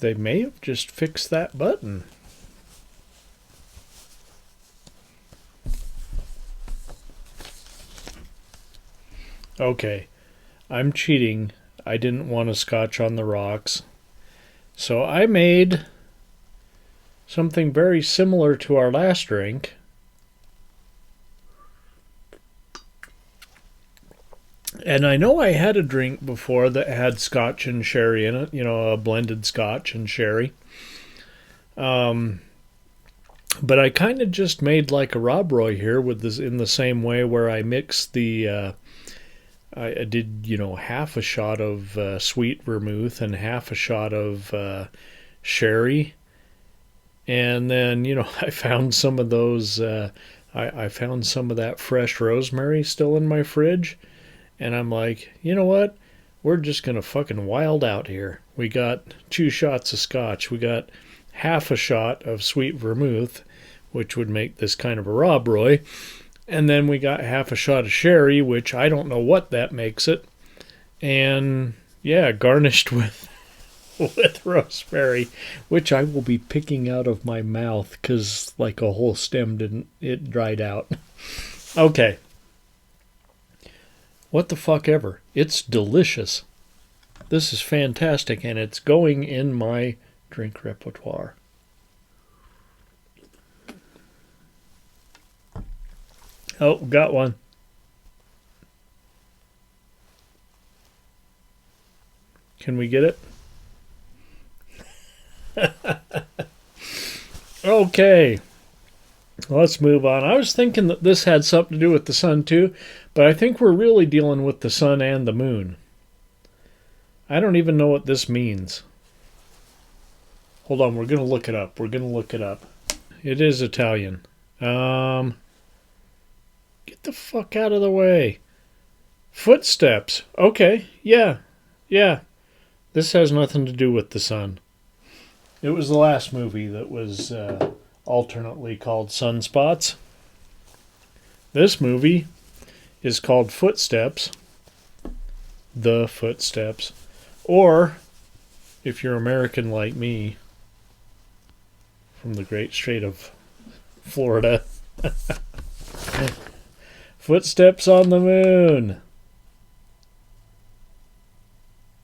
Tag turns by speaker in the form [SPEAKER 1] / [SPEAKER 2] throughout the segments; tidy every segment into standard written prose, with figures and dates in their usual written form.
[SPEAKER 1] they may have just fixed that button. Okay, I'm cheating. I didn't want a scotch on the rocks. So I made something very similar to our last drink. And I know I had a drink before that had scotch and sherry in it, a blended scotch and sherry. But I kind of just made like a Rob Roy here with this in the same way where I mixed the, I did, half a shot of sweet vermouth and half a shot of sherry. And then, I found some of those, I found some of that fresh rosemary still in my fridge. And I'm like, you know what? We're just going to fucking wild out here. We got 2 shots of scotch. We got half a shot of sweet vermouth, which would make this kind of a Rob Roy. And then we got half a shot of sherry, which I don't know what that makes it. And, yeah, garnished with rosemary, which I will be picking out of my mouth because, like, a whole stem it dried out. Okay. What the fuck ever. It's delicious. This is fantastic, and it's going in my drink repertoire. Oh, got one. Can we get it? Okay. Let's move on. I was thinking that this had something to do with the sun too, but I think we're really dealing with the sun and the moon. I don't even know what this means. Hold on, we're going to look it up. It is Italian. Get the fuck out of the way. Footsteps. Okay, yeah. This has nothing to do with the sun. It was the last movie that was alternately called Sunspots. This movie is called Footsteps. The Footsteps. Or, if you're American like me, from the great state of Florida, Footsteps on the Moon.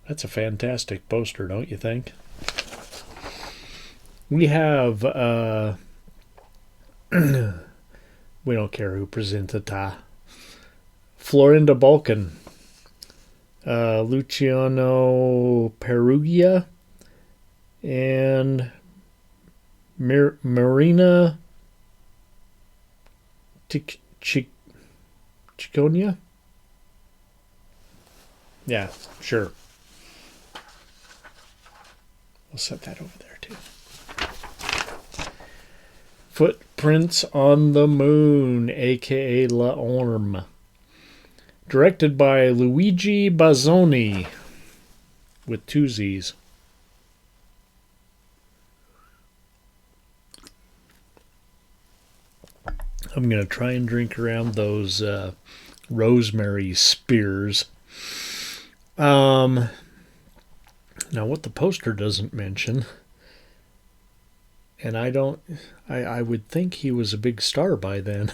[SPEAKER 1] That's a fantastic poster, don't you think? We have, we don't care who presented it. Florinda Balkan, Luciano Perugia, and Marina Cicogna? Yeah, sure. We'll set that over there too. Footprints on the Moon, a.k.a. La Orme. Directed by Luigi Bazzoni, with 2 Z's. I'm going to try and drink around those rosemary spears. Now, what the poster doesn't mention, and I would think he was a big star by then,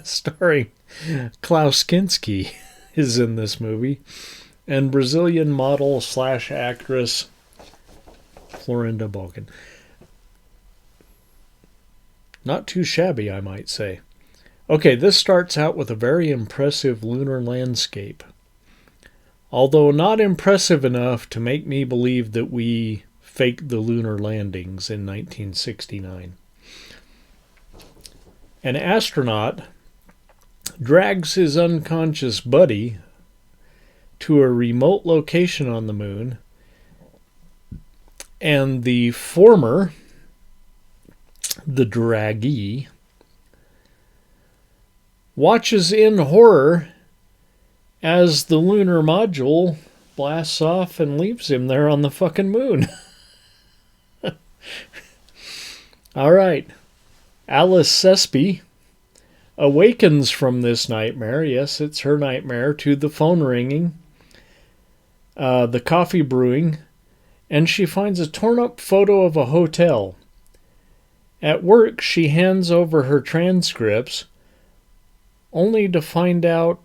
[SPEAKER 1] starring Klaus Kinski is in this movie, and Brazilian model / actress Florinda Balkan. Not too shabby, I might say. Okay, this starts out with a very impressive lunar landscape. Although not impressive enough to make me believe that we faked the lunar landings in 1969. An astronaut drags his unconscious buddy to a remote location on the moon, and the former, the draggee, watches in horror as the lunar module blasts off and leaves him there on the fucking moon. All right. Alice Sespi awakens from this nightmare. Yes, it's her nightmare, to the phone ringing, the coffee brewing, and she finds a torn-up photo of a hotel. At work, she hands over her transcripts, only to find out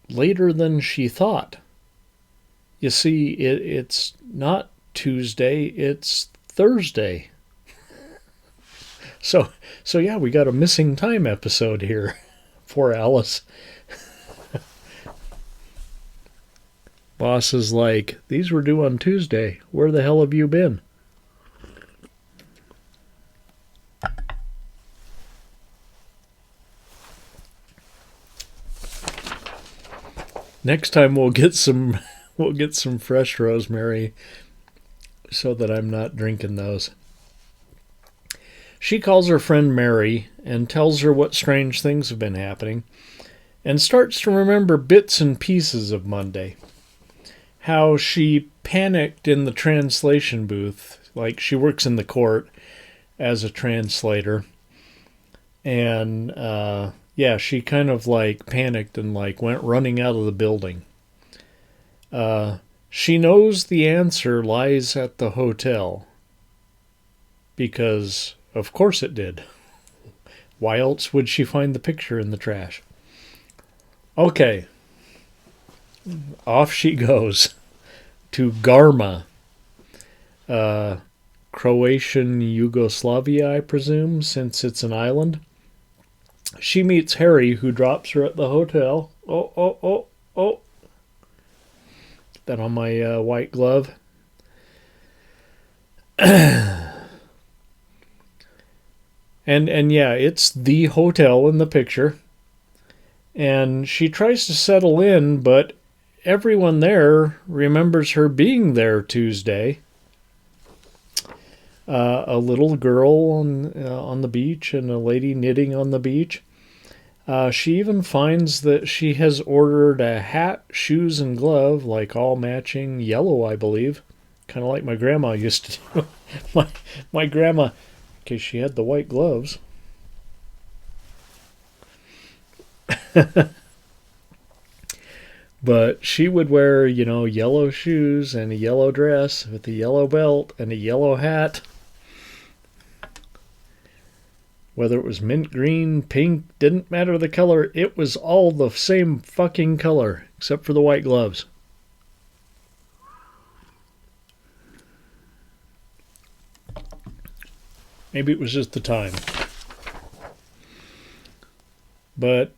[SPEAKER 1] later than she thought. You see, it's not Tuesday, it's Thursday. So yeah, we got a missing time episode here. Poor Alice. Boss is like, these were due on Tuesday. Where the hell have you been? Next time we'll get some fresh rosemary so that I'm not drinking those. She calls her friend Mary and tells her what strange things have been happening and starts to remember bits and pieces of Monday. How she panicked in the translation booth, like she works in the court as a translator. And, she kind of like panicked and like went running out of the building. She knows the answer lies at the hotel. Because, of course it did. Why else would she find the picture in the trash? Okay. Off she goes to Garma, Croatian Yugoslavia, I presume, since it's an island. She meets Harry, who drops her at the hotel. Oh. That on my white glove. And yeah, it's the hotel in the picture. And she tries to settle in, but everyone there remembers her being there Tuesday. A little girl on the beach and a lady knitting on the beach. She even finds that she has ordered a hat, shoes, and glove, like all matching yellow, I believe. Kind of like my grandma used to do. my grandma, because she had the white gloves. But she would wear, yellow shoes and a yellow dress with a yellow belt and a yellow hat. Whether it was mint green, pink, didn't matter the color. It was all the same fucking color, except for the white gloves. Maybe it was just the time. But,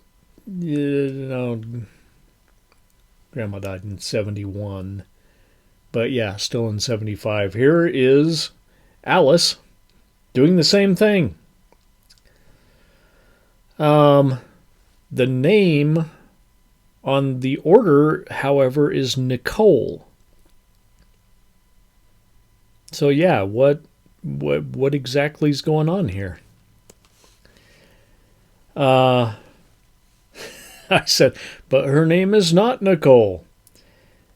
[SPEAKER 1] Grandma died in 71. But yeah, still in 75. Here is Alice doing the same thing. The name on the order, however, is Nicole. So yeah, what exactly is going on here? I said, but her name is not Nicole.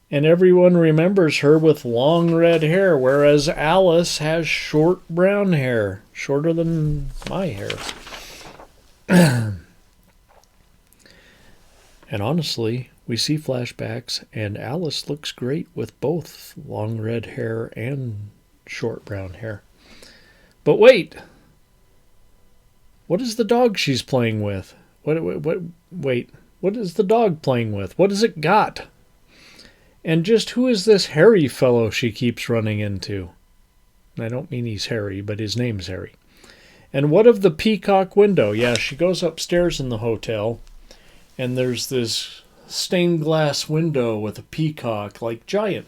[SPEAKER 1] And everyone remembers her with long red hair, whereas Alice has short brown hair, shorter than my hair. And honestly, we see flashbacks, and Alice looks great with both long red hair and short brown hair. But wait! What is the dog she's playing with? Wait, what is the dog playing with? What has it got? And just who is this Harry fellow she keeps running into? I don't mean he's Harry, but his name's Harry. And what of the peacock window? Yeah, she goes upstairs in the hotel, and there's this stained glass window with a peacock, like giant.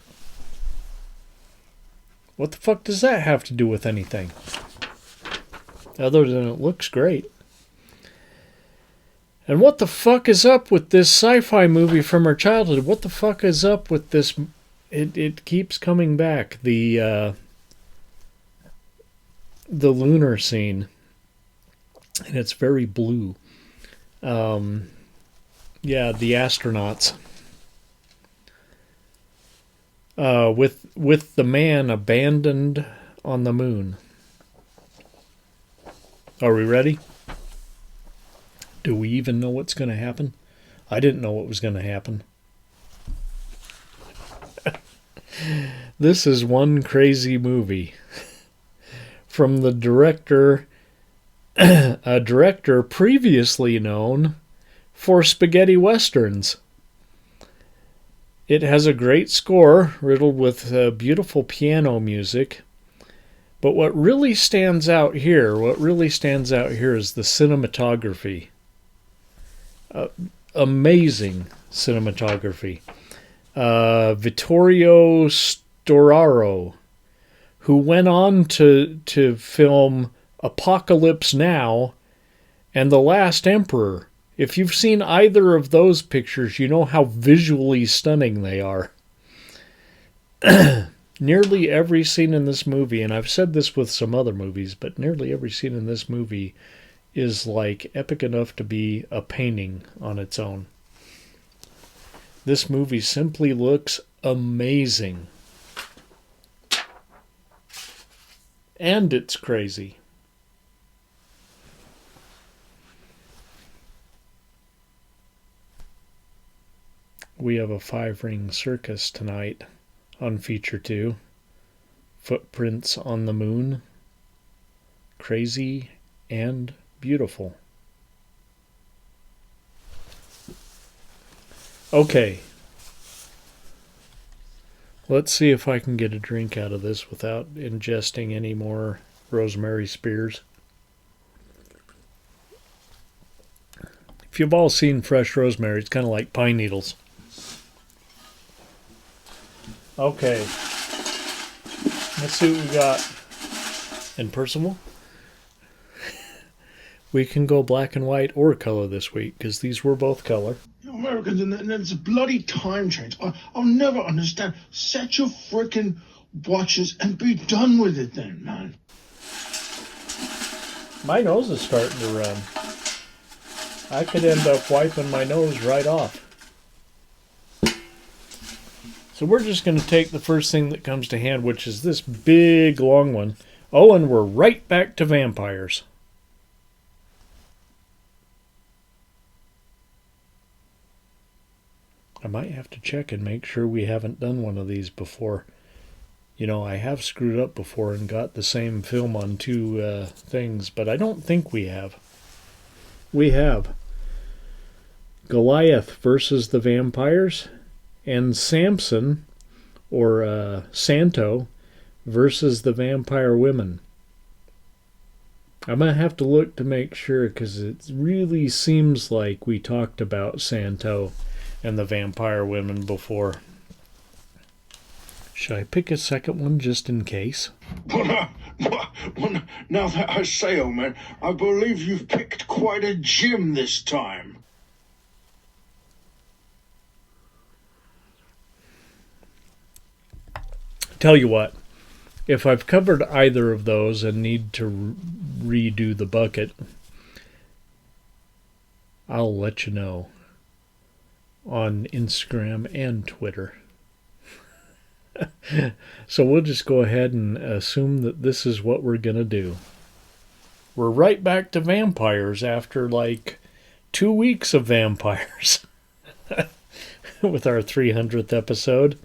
[SPEAKER 1] What the fuck does that have to do with anything? Other than it looks great. And what the fuck is up with this sci-fi movie from her childhood? What the fuck is up with this? It keeps coming back. The lunar scene. And it's very blue. Yeah, the astronauts. With the man abandoned on the moon. Are we ready? Do we even know what's going to happen? I didn't know what was going to happen. This is one crazy movie. From the director, a director previously known for spaghetti westerns. It has a great score, riddled with beautiful piano music. But what really stands out here is the cinematography. Amazing cinematography. Vittorio Storaro, who went on to film Apocalypse Now and The Last Emperor. If you've seen either of those pictures, you know how visually stunning they are. Nearly every scene in this movie, and I've said this with some other movies, but nearly every scene in this movie is like epic enough to be a painting on its own. This movie simply looks amazing. And it's crazy. We have a 5-ring circus tonight on Feature 2. Footprints on the Moon. Crazy and beautiful. Okay. Let's see if I can get a drink out of this without ingesting any more rosemary spears. If you've all seen fresh rosemary, it's kind of like pine needles. Okay. Let's see what we got. And Percival? We can go black and white or color this week, because these were both color.
[SPEAKER 2] You Americans, and it's a bloody time change. I'll never understand. Set your frickin' watches and be done with it then, man.
[SPEAKER 1] My nose is starting to run. I could end up wiping my nose right off. So we're just going to take the first thing that comes to hand, which is this big, long one. Oh, and we're right back to vampires. I might have to check and make sure we haven't done one of these before. You know, I have screwed up before and got the same film on two things, but I don't think we have. We have Goliath versus the vampires and Samson, or Santo, versus the vampire women. I'm going to have to look to make sure, because it really seems like we talked about Santo and the vampire women before. Should I pick a second one just in case?
[SPEAKER 2] Well, now that I say, oh man, I believe you've picked quite a gem this time.
[SPEAKER 1] Tell you what, if I've covered either of those and need to redo the bucket, I'll let you know on Instagram and Twitter. So we'll just go ahead and assume that this is what we're going to do. We're right back to vampires after like 2 weeks of vampires with our 300th episode.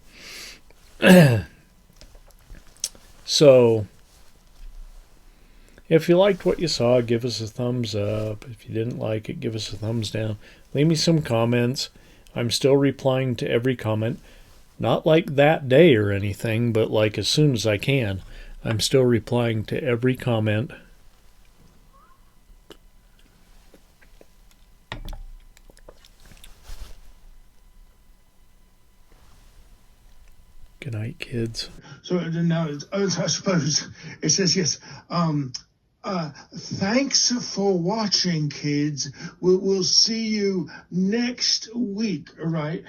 [SPEAKER 1] So, if you liked what you saw, give us a thumbs up. If you didn't like it, give us a thumbs down. Leave me some comments. I'm still replying to every comment. Not like that day or anything, but like as soon as I can. I'm still replying to every comment. Good night, kids.
[SPEAKER 2] So now, I suppose it says yes. Thanks for watching, kids. We'll see you next week, all right?